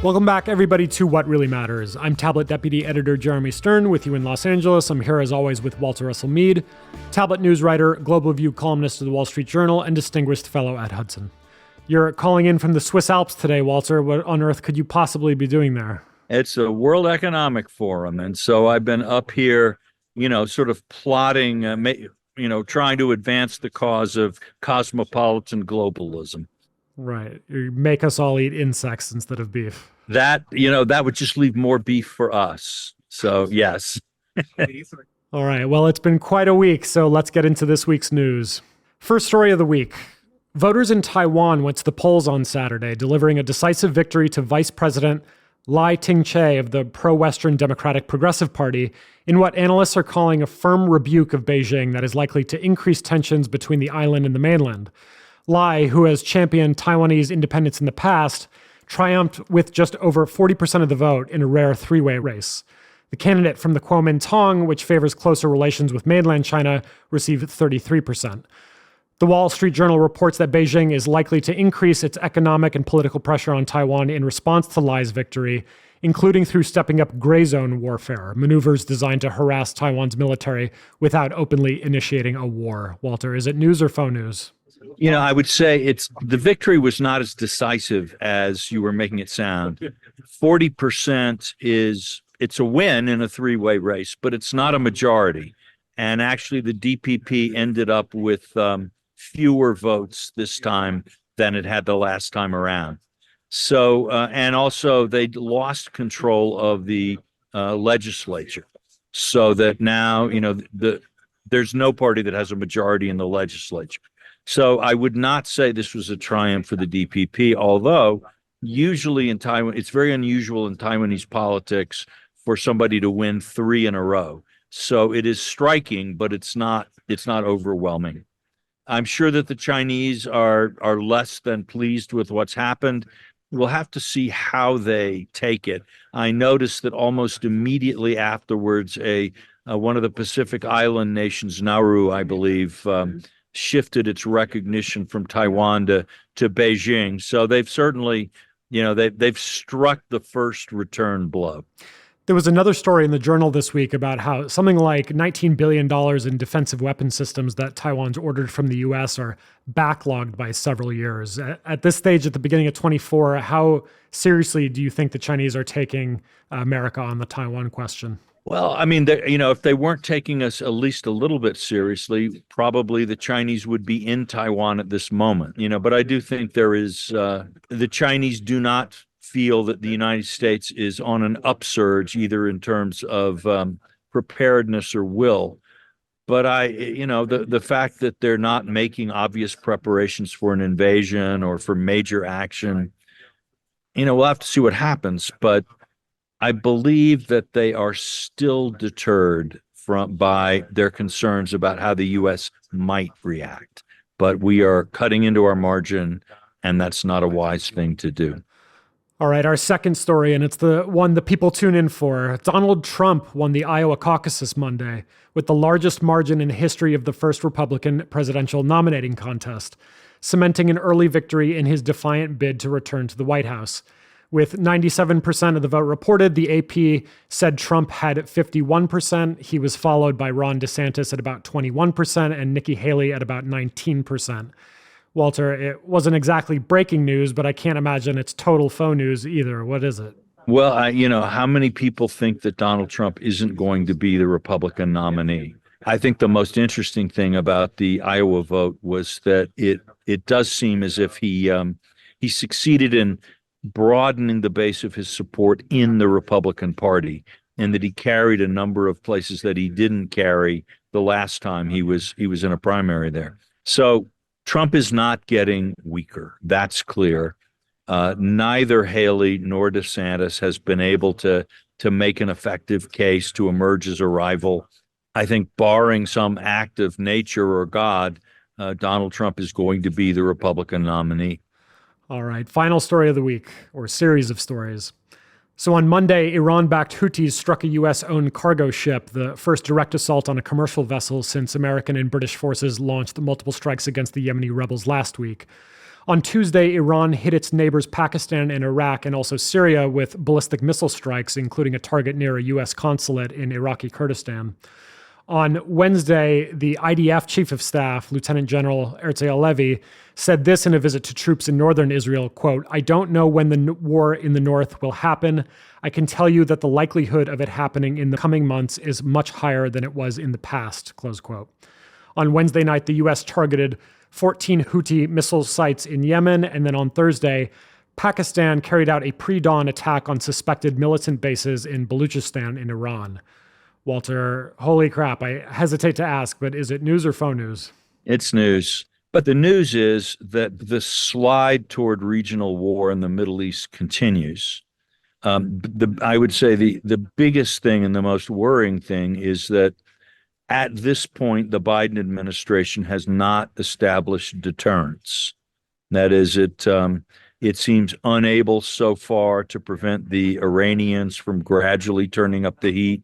Welcome back, everybody, to What Really Matters. I'm Tablet Deputy Editor Jeremy Stern with you in Los Angeles. I'm here, as always, with Walter Russell Mead, Tablet news writer, Global View columnist of the Wall Street Journal, and distinguished fellow at Hudson. You're calling in from the Swiss Alps today, Walter. What on earth could you possibly be doing there? It's a World Economic Forum, and so I've been up here, sort of plotting, trying to advance the cause of cosmopolitan globalism. Right. You make us all eat insects instead of beef. That would just leave more beef for us. So, yes. All right. Well, it's been quite a week, so let's get into this week's news. First story of the week. Voters in Taiwan went to the polls on Saturday, delivering a decisive victory to Vice President Lai Ching-te of the pro-Western Democratic Progressive Party in what analysts are calling a firm rebuke of Beijing that is likely to increase tensions between the island and the mainland. Lai, who has championed Taiwanese independence in the past, triumphed with just over 40% of the vote in a rare three-way race. The candidate from the Kuomintang, which favors closer relations with mainland China, received 33%. The Wall Street Journal reports that Beijing is likely to increase its economic and political pressure on Taiwan in response to Lai's victory, including through stepping up gray zone warfare, maneuvers designed to harass Taiwan's military without openly initiating a war. Walter, is it news or faux news? I would say the victory was not as decisive as you were making it sound. 40% it's a win in a three-way race, but it's not a majority. And actually, the DPP ended up with fewer votes this time than it had the last time around. So, and also they lost control of the legislature, so that now, there's no party that has a majority in the legislature. So I would not say this was a triumph for the DPP, although usually in Taiwan, it's very unusual in Taiwanese politics for somebody to win three in a row. So it is striking, but it's not overwhelming. I'm sure that the Chinese are less than pleased with what's happened. We'll have to see how they take it. I noticed that almost immediately afterwards, one of the Pacific Island nations, Nauru, I believe, shifted its recognition from Taiwan to Beijing. So they've certainly, they've struck the first return blow. There was another story in the Journal this week about how something like $19 billion in defensive weapon systems that Taiwan's ordered from the U.S. are backlogged by several years. At this stage, at the beginning of 24, how seriously do you think the Chinese are taking America on the Taiwan question? Well, I mean, if they weren't taking us at least a little bit seriously, probably the Chinese would be in Taiwan at this moment. But I do think the Chinese do not feel that the United States is on an upsurge, either in terms of preparedness or will. But the fact that they're not making obvious preparations for an invasion or for major action, we'll have to see what happens. But I believe that they are still deterred by their concerns about how the U.S. might react. But we are cutting into our margin, and that's not a wise thing to do. All right, our second story, and it's the one that people tune in for. Donald Trump won the Iowa caucuses Monday with the largest margin in the history of the first Republican presidential nominating contest, cementing an early victory in his defiant bid to return to the White House. With 97% of the vote reported, the AP said Trump had 51%. He was followed by Ron DeSantis at about 21% and Nikki Haley at about 19%. Walter, it wasn't exactly breaking news, but I can't imagine it's total faux news either. What is it? Well, how many people think that Donald Trump isn't going to be the Republican nominee? I think the most interesting thing about the Iowa vote was that it does seem as if he succeeded in broadening the base of his support in the Republican Party, and that he carried a number of places that he didn't carry the last time he was in a primary there. So Trump is not getting weaker. That's clear. Neither Haley nor DeSantis has been able to make an effective case to emerge as a rival. I think barring some act of nature or God, Donald Trump is going to be the Republican nominee. All right, final story of the week, or series of stories. So on Monday, Iran-backed Houthis struck a U.S.-owned cargo ship, the first direct assault on a commercial vessel since American and British forces launched multiple strikes against the Yemeni rebels last week. On Tuesday, Iran hit its neighbors Pakistan and Iraq and also Syria with ballistic missile strikes, including a target near a U.S. consulate in Iraqi Kurdistan. On Wednesday, the IDF Chief of Staff, Lieutenant General Erzi Halevi, said this in a visit to troops in northern Israel, quote, "I don't know when the war in the north will happen. I can tell you that the likelihood of it happening in the coming months is much higher than it was in the past," close quote. On Wednesday night, the U.S. targeted 14 Houthi missile sites in Yemen, and then on Thursday, Pakistan carried out a pre-dawn attack on suspected militant bases in Baluchistan in Iran. Walter, holy crap, I hesitate to ask, but is it news or faux news? It's news. But the news is that the slide toward regional war in the Middle East continues. I would say the biggest thing and the most worrying thing is that at this point, the Biden administration has not established deterrence. That is, it seems unable so far to prevent the Iranians from gradually turning up the heat.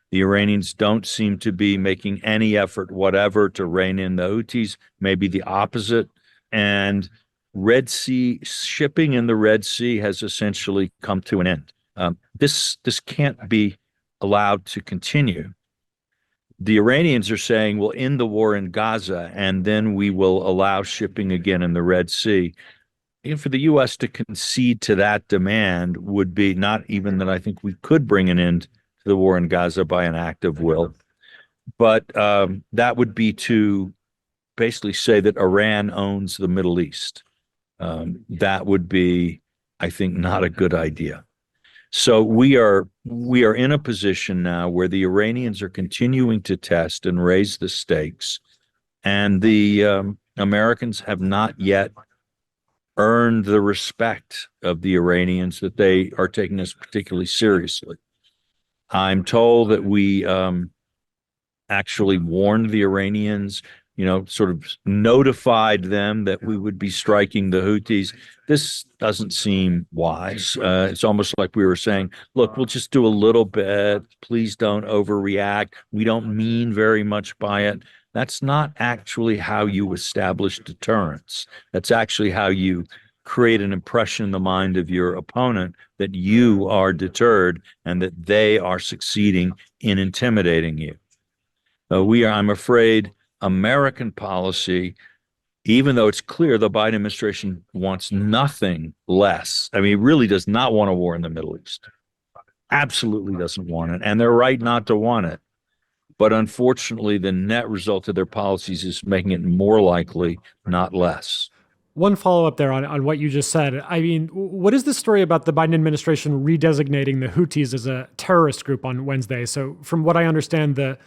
The Iranians don't seem to be making any effort whatever to rein in the Houthis, maybe the opposite. And Red Sea shipping in the Red Sea has essentially come to an end. This can't be allowed to continue. The Iranians are saying, we'll end the war in Gaza, and then we will allow shipping again in the Red Sea. And for the U.S. to concede to that demand would be not even that I think we could bring an end the war in Gaza by an act of will. But that would be to basically say that Iran owns the Middle East. That would be, I think, not a good idea. So we are in a position now where the Iranians are continuing to test and raise the stakes, and the Americans have not yet earned the respect of the Iranians that they are taking us particularly seriously. I'm told that we actually warned the Iranians, sort of notified them that we would be striking the Houthis. This doesn't seem wise. It's almost like we were saying, look, we'll just do a little bit. Please don't overreact. We don't mean very much by it. That's not actually how you establish deterrence. That's actually how you create an impression in the mind of your opponent that you are deterred and that they are succeeding in intimidating you. I'm afraid, American policy, even though it's clear the Biden administration wants nothing less. I mean, it really does not want a war in the Middle East. Absolutely doesn't want it. And they're right not to want it. But unfortunately, the net result of their policies is making it more likely, not less. One follow-up there on what you just said. I mean, what is the story about the Biden administration redesignating the Houthis as a terrorist group on Wednesday? So from what I understand, the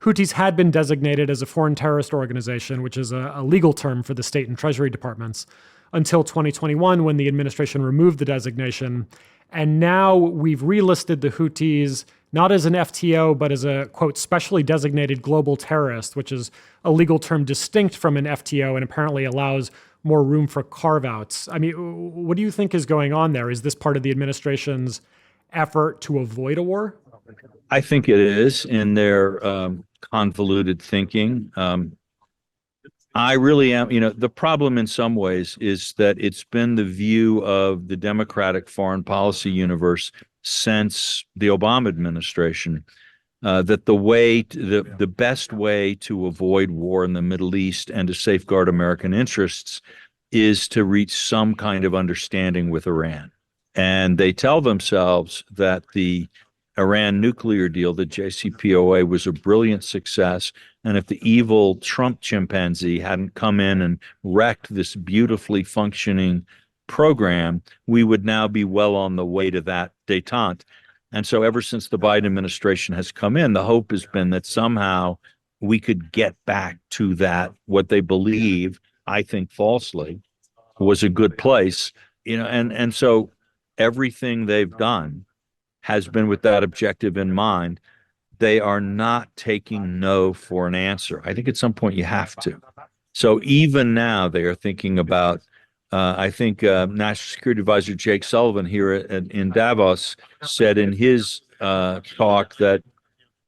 Houthis had been designated as a foreign terrorist organization, which is a legal term for the state and treasury departments, until 2021 when the administration removed the designation. And now we've relisted the Houthis not as an FTO, but as a, quote, specially designated global terrorist, which is a legal term distinct from an FTO and apparently allows more room for carve-outs. I mean, what do you think is going on there? Is this part of the administration's effort to avoid a war? I think it is in their convoluted thinking. I really am, the problem in some ways is that it's been the view of the Democratic foreign policy universe since the Obama administration that the best way to avoid war in the Middle East and to safeguard American interests is to reach some kind of understanding with Iran. And they tell themselves that the Iran nuclear deal, the JCPOA, was a brilliant success. And if the evil Trump chimpanzee hadn't come in and wrecked this beautifully functioning program, we would now be well on the way to that détente. And so ever since the Biden administration has come in, the hope has been that somehow we could get back to that, what they believe, I think falsely, was a good place. And so everything they've done has been with that objective in mind. They are not taking no for an answer. I think at some point you have to. So even now they are thinking about, I think National Security Advisor Jake Sullivan here in Davos said in his talk that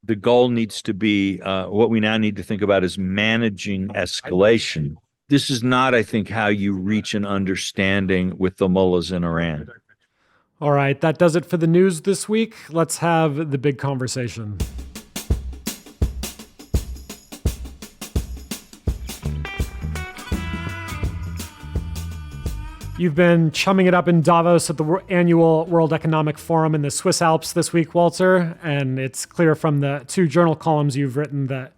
the goal needs to be, what we now need to think about is managing escalation this is not, I think, how you reach an understanding with the mullahs in Iran. All right, that does it for the news this week. Let's have the big conversation. You've been chumming it up in Davos at the annual World Economic Forum in the Swiss Alps this week, Walter, and it's clear from the 2 journal columns you've written that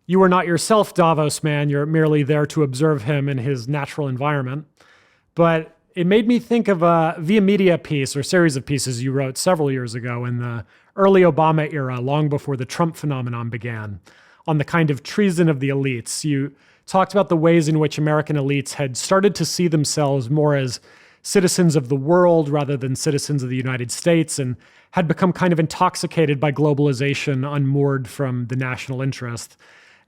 you are not yourself Davos Man. You're merely there to observe him in his natural environment. But it made me think of a Via Media piece or series of pieces you wrote several years ago in the early Obama era, long before the Trump phenomenon began, on the kind of treason of the elites. You talked about the ways in which American elites had started to see themselves more as citizens of the world rather than citizens of the United States, and had become kind of intoxicated by globalization, unmoored from the national interest.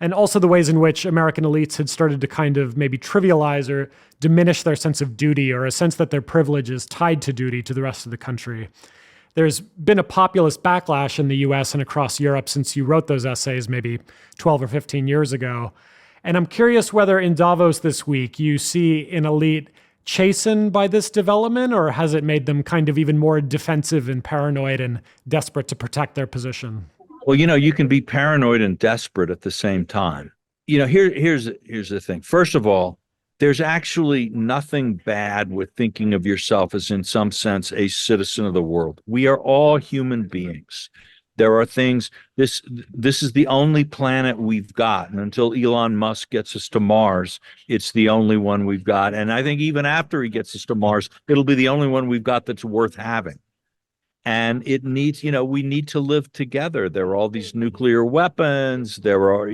And also the ways in which American elites had started to kind of maybe trivialize or diminish their sense of duty, or a sense that their privilege is tied to duty to the rest of the country. There's been a populist backlash in the US and across Europe since you wrote those essays maybe 12 or 15 years ago. And I'm curious whether in Davos this week you see an elite chastened by this development, or has it made them kind of even more defensive and paranoid and desperate to protect their position? Well, you can be paranoid and desperate at the same time. Here's the thing. First of all, there's actually nothing bad with thinking of yourself as, in some sense, a citizen of the world. We are all human beings. There are things, this is the only planet we've got. And until Elon Musk gets us to Mars, it's the only one we've got. And I think even after he gets us to Mars, it'll be the only one we've got that's worth having. And it needs, we need to live together. There are all these nuclear weapons. There are,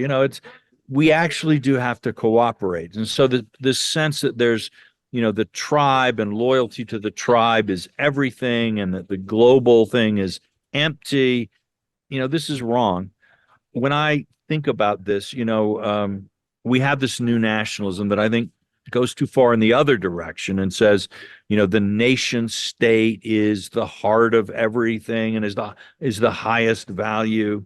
we actually do have to cooperate. And so this sense that there's, the tribe and loyalty to the tribe is everything, and that the global thing is empty, this is wrong. When I think about this, we have this new nationalism that I think goes too far in the other direction and says, the nation state is the heart of everything and is the highest value.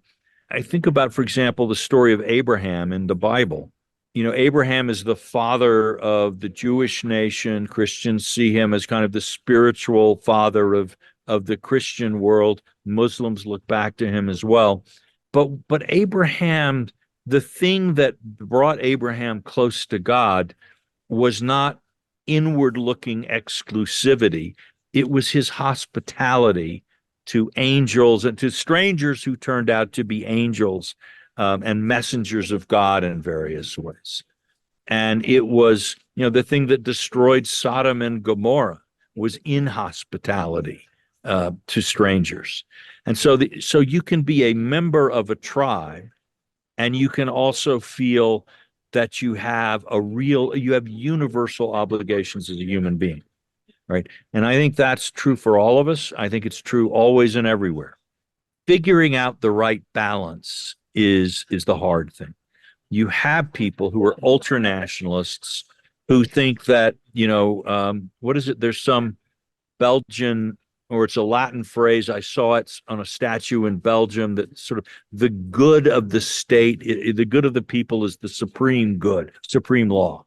I think about, for example, the story of Abraham in the Bible. Abraham is the father of the Jewish nation. Christians see him as kind of the spiritual father of the Christian world. Muslims look back to him as well. But Abraham, the thing that brought Abraham close to God was not inward-looking exclusivity. It was his hospitality to angels and to strangers who turned out to be angels and messengers of God in various ways. And it was, the thing that destroyed Sodom and Gomorrah was inhospitality to strangers. And so you can be a member of a tribe, and you can also feel that you have universal obligations as a human being, right? And I think that's true for all of us. I think it's true always and everywhere. Figuring out the right balance is the hard thing. You have people who are ultra nationalists who think that, what is it? There's some Belgian, or it's a Latin phrase. I saw it on a statue in Belgium, that sort of the good of the state, the good of the people is the supreme good, supreme law.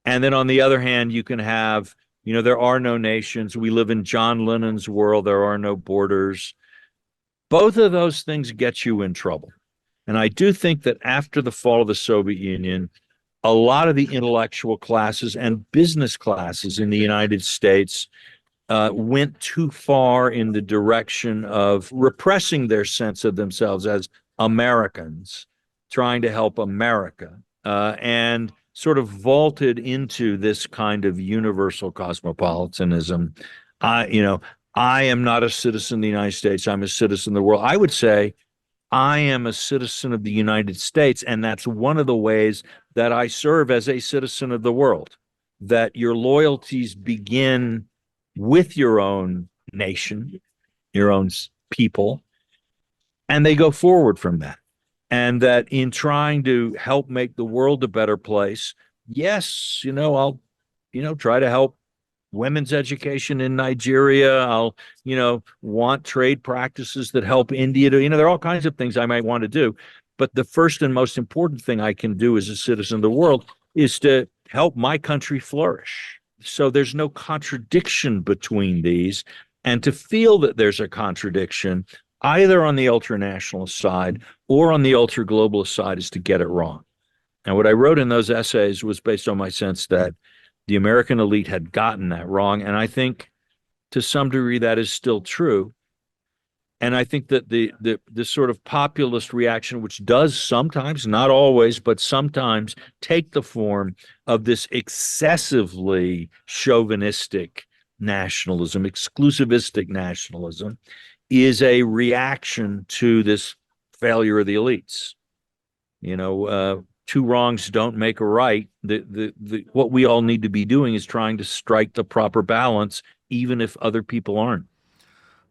And then on the other hand, you can have, there are no nations. We live in John Lennon's world. There are no borders. Both of those things get you in trouble. And I do think that after the fall of the Soviet Union, a lot of the intellectual classes and business classes in the United States went too far in the direction of repressing their sense of themselves as Americans, trying to help America, and sort of vaulted into this kind of universal cosmopolitanism. I am not a citizen of the United States. I'm a citizen of the world. I would say I am a citizen of the United States, and that's one of the ways that I serve as a citizen of the world, that your loyalties begin with your own nation, your own people, and they go forward from that. And that in trying to help make the world a better place, yes, I'll, try to help women's education in Nigeria. I'll, want trade practices that help India to, there are all kinds of things I might want to do. But the first and most important thing I can do as a citizen of the world is to help my country flourish. So there's no contradiction between these. And to feel that there's a contradiction, either on the ultranationalist side or on the ultra-globalist side, is to get it wrong. And what I wrote in those essays was based on my sense that the American elite had gotten that wrong. And I think to some degree that is still true. And I think that the sort of populist reaction, which does sometimes, not always, but sometimes take the form of this excessively chauvinistic nationalism, exclusivistic nationalism, is a reaction to this failure of the elites. Two wrongs don't make a right. What we all need to be doing is trying to strike the proper balance, even if other people aren't.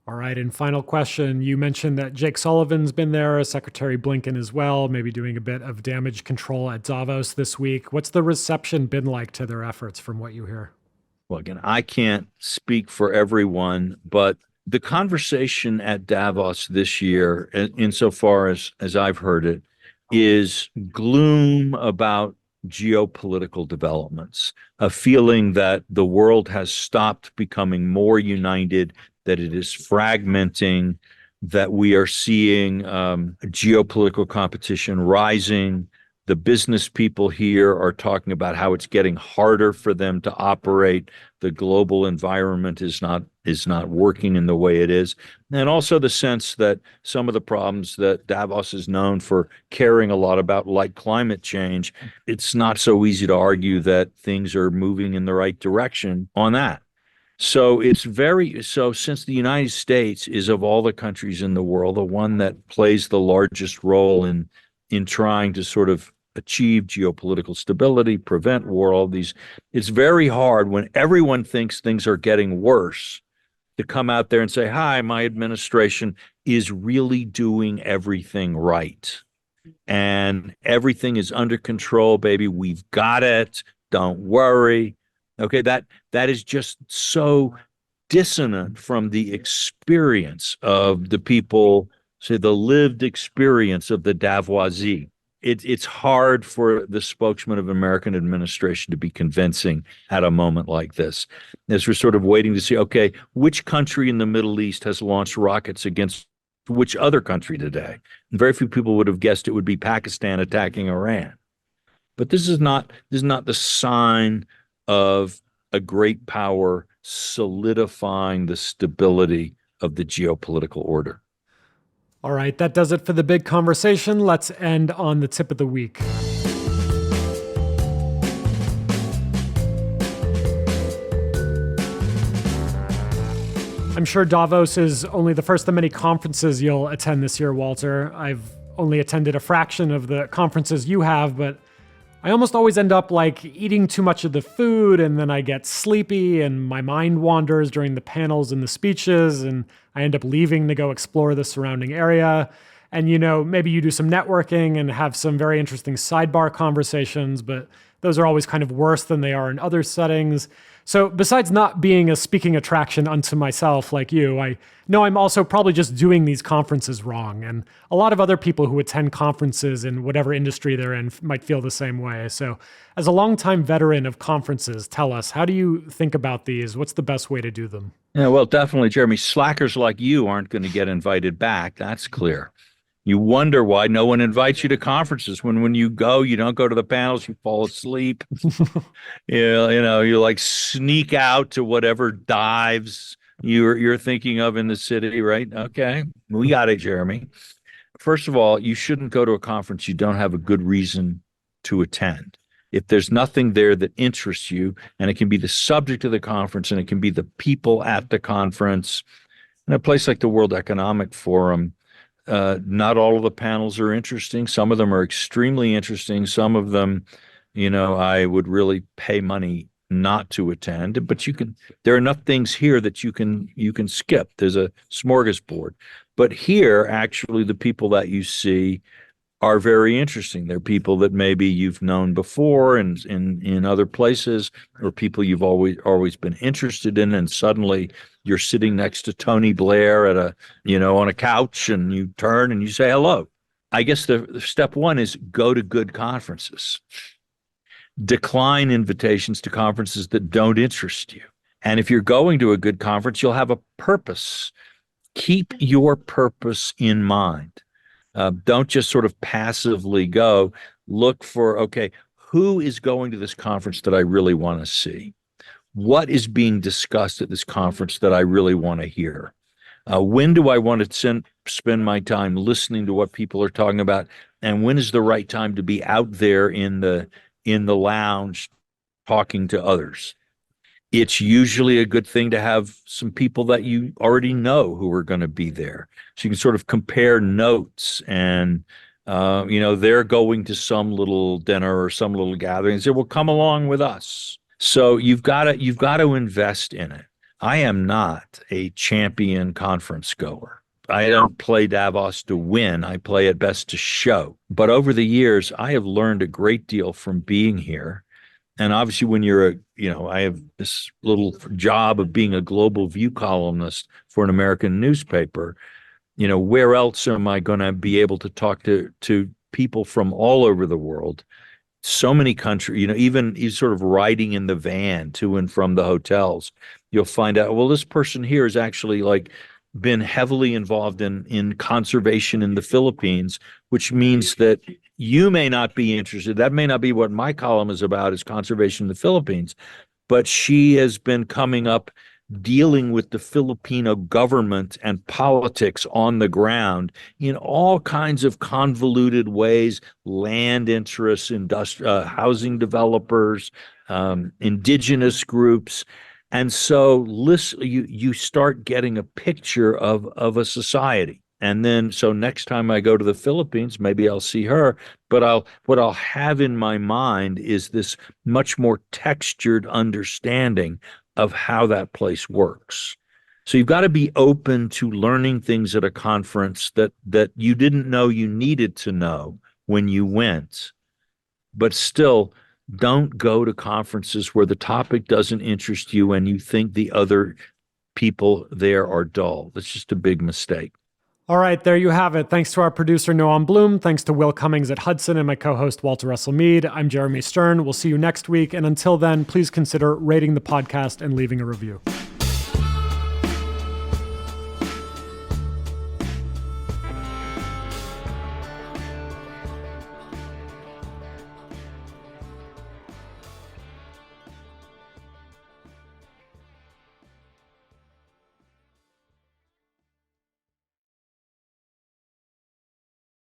All right. And final question. You mentioned that Jake Sullivan's been there, Secretary Blinken as well, maybe doing a bit of damage control at Davos this week. What's the reception been like to their efforts from what you hear? Well, again, I can't speak for everyone, but the conversation at Davos this year, insofar as I've heard it, is gloom about geopolitical developments, a feeling that the world has stopped becoming more united, that it is fragmenting, that we are seeing geopolitical competition rising. The business people here are talking about how it's getting harder for them to operate. The global environment is not working in the way it is. And also the sense that some of the problems that Davos is known for caring a lot about, like climate change, it's not so easy to argue that things are moving in the right direction on that. So since the United States is, of all the countries in the world, the one that plays the largest role in trying to sort of achieve geopolitical stability, prevent war, all these, it's very hard when everyone thinks things are getting worse to come out there and say, hi, my administration is really doing everything right. And everything is under control, baby. We've got it. Don't worry. Okay, that is just so dissonant from the experience of the people, say the lived experience of the Davoisie. It's hard for the spokesman of American administration to be convincing at a moment like this, as we're sort of waiting to see, okay, which country in the Middle East has launched rockets against which other country today? And very few people would have guessed it would be Pakistan attacking Iran. But this is not the sign of a great power solidifying the stability of the geopolitical order. All right, that does it for the big conversation. Let's end on the tip of the week. I'm sure Davos is only the first of many conferences you'll attend this year, Walter. I've only attended a fraction of the conferences you have, but I almost always end up eating too much of the food, and then I get sleepy and my mind wanders during the panels and the speeches, and I end up leaving to go explore the surrounding area. And, maybe you do some networking and have some very interesting sidebar conversations, but those are always kind of worse than they are in other settings. So besides not being a speaking attraction unto myself like you, I know I'm also probably just doing these conferences wrong. And a lot of other people who attend conferences in whatever industry they're in might feel the same way. So as a longtime veteran of conferences, tell us, how do you think about these? What's the best way to do them? Yeah, well, definitely, Jeremy. Slackers like you aren't going to get invited back. That's clear. You wonder why no one invites you to conferences. When you go, you don't go to the panels, you fall asleep. You sneak out to whatever dives you're thinking of in the city, right? Okay, we got it, Jeremy. First of all, you shouldn't go to a conference you don't have a good reason to attend. If there's nothing there that interests you, and it can be the subject of the conference, and it can be the people at the conference, in a place like the World Economic Forum, not all of the panels are interesting. Some of them are extremely interesting. Some of them, I would really pay money not to attend. But there are enough things here that you can skip. There's a smorgasbord. But here, actually, the people that you see are very interesting. They're people that maybe you've known before and in other places, or people you've always been interested in, and suddenly you're sitting next to Tony Blair on a couch, and you turn and you say hello. I guess the step one is go to good conferences. decline invitations to conferences that don't interest you. And if you're going to a good conference, you'll have a purpose. Keep your purpose in mind. Don't just sort of passively go. Look for, okay, who is going to this conference that I really want to see? What is being discussed at this conference that I really want to hear? When do I want to spend my time listening to what people are talking about? And when is the right time to be out there in the lounge talking to others? It's usually a good thing to have some people that you already know who are going to be there. So you can sort of compare notes and, they're going to some little dinner or some little gathering and say, well, come along with us. So you've got to invest in it. I am not a champion conference goer. I don't play Davos to win. I play at best to show. But over the years, I have learned a great deal from being here. And obviously, when I have this little job of being a global view columnist for an American newspaper, where else am I going to be able to talk to people from all over the world? So many countries, even sort of riding in the van to and from the hotels, you'll find out, well, this person here has actually been heavily involved in conservation in the Philippines, which means that you may not be interested. That may not be what my column is about, is conservation in the Philippines, but she has been coming up dealing with the Filipino government and politics on the ground in all kinds of convoluted ways: land interests, housing developers, indigenous groups. And so you start getting a picture of a society. And then, so next time I go to the Philippines, maybe I'll see her, but what I'll have in my mind is this much more textured understanding of how that place works. So you've got to be open to learning things at a conference that you didn't know you needed to know when you went, but still don't go to conferences where the topic doesn't interest you and you think the other people there are dull. That's just a big mistake. All right, there you have it. Thanks to our producer, Noam Bloom. Thanks to Will Cummings at Hudson and my co-host, Walter Russell Mead. I'm Jeremy Stern. We'll see you next week. And until then, please consider rating the podcast and leaving a review.